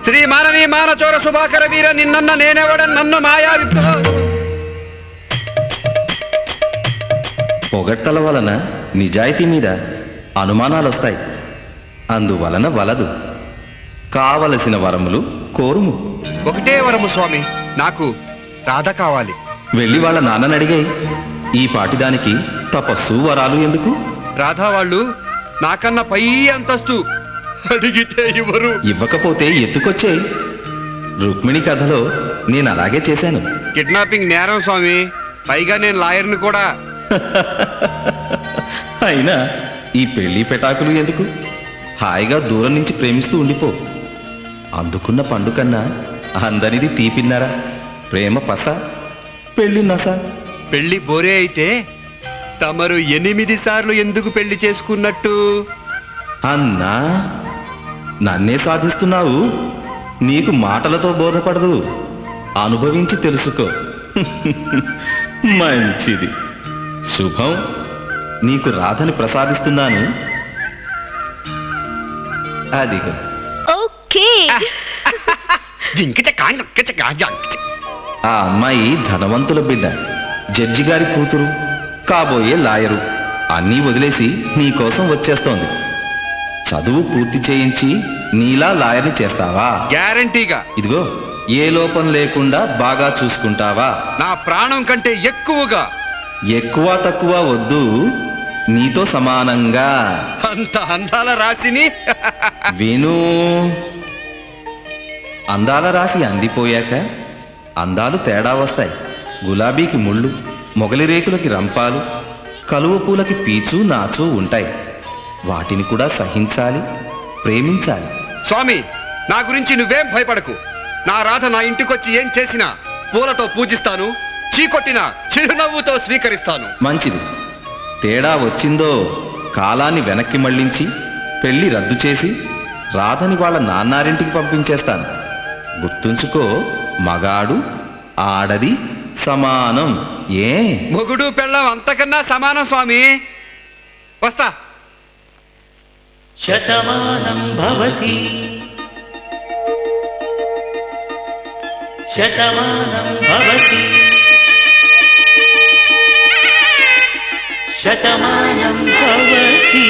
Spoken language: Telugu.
శ్రీ మానవీ మానచోర సుభాకర వీర నిన్నన్న నేనెవడ నన్ను మాయా పొగట్టల వలన నిజాయితీ మీద అనుమానాలొస్తాయి. అందువలన వలదు. కావలసిన వరములు కోరుము. ఒకటే వరము స్వామి, నాకు రాధ కావాలి. వెళ్ళి వాళ్ళ నాన్నని అడిగాయి. ఈ పాటిదానికి తపస్సు వరాలు ఎందుకు? రాధా వాళ్ళు నాకన్నా పై అంతస్తు, అడిగితే ఇవ్వరు. ఇవ్వకపోతే ఎత్తుకొచ్చేయి. రుక్మిణి కథలో నేను అలాగే చేశాను. కిడ్నాపింగ్ నేరం స్వామి, పైగా నేను లాయర్ని కూడా. అయినా ఈ పెళ్లి పెటాకులు ఎందుకు? హాయిగా దూరం నుంచి ప్రేమిస్తూ ఉండిపో. అందుకున్న పండు కన్నా అందరిది తీపిన్నారా? ప్రేమ పస, పెళ్లి నస. పెళ్లి బోరే అయితే తమరు 8 సార్లు ఎందుకు పెళ్లి చేసుకున్నట్టు? అన్నా, నన్నే సాధిస్తున్నావు. నీకు మాటలతో బోధపడదు, అనుభవించి తెలుసుకో. మంచిది, శుభం. నీకు రాధని ప్రసాదిస్తున్నాను. అదిగో. ఆ అమ్మాయి ధనవంతుల బిడ్డ, జడ్జి గారి కూతురు, కాబోయే లాయరు. అన్నీ వదిలేసి నీకోసం వచ్చేస్తోంది. చదువు పూర్తి చేయించి నీలా లాయర్ని చేస్తావా? గ్యారంటీగా. ఇదిగో, ఏ లోపం లేకుండా బాగా చూసుకుంటావా? నా ప్రాణం కంటే ఎక్కువగా. ఎక్కువ తక్కువ వద్దు, నీతో సమానంగా. అంత అందాల రాశిని విను. అందాల రాశి అందిపోయాక అందాలు తేడా వస్తాయి. గులాబీకి ముళ్ళు, మొగలి రేకులకి రంపాలు, కలువ పూలకి పీచు నాచు ఉంటాయి. వాటిని కూడా సహించాలి, ప్రేమించాలి. స్వామి, నా గురించి నువ్వేం భయపడకు. నా రాధ నా ఇంటికొచ్చి ఏం చేసినా పూలతో పూజిస్తాను, చీకొట్టిన చిరునవ్వుతో స్వీకరిస్తాను. మంచిది. తేడా వచ్చిందో కాలాన్ని వెనక్కి మళ్లించి పెళ్లి రద్దు చేసి రాధని వాళ్ళ నాన్నారింటికి పంపించేస్తాను. గుర్తుంచుకో, మగాడు ఆడది సమానం. ఏ మొగుడు పెళ్ళం అంతకన్నా సమానం స్వామి. వస్తా. శతమానం భవతి శతమానం భవతి శతమానం భవతి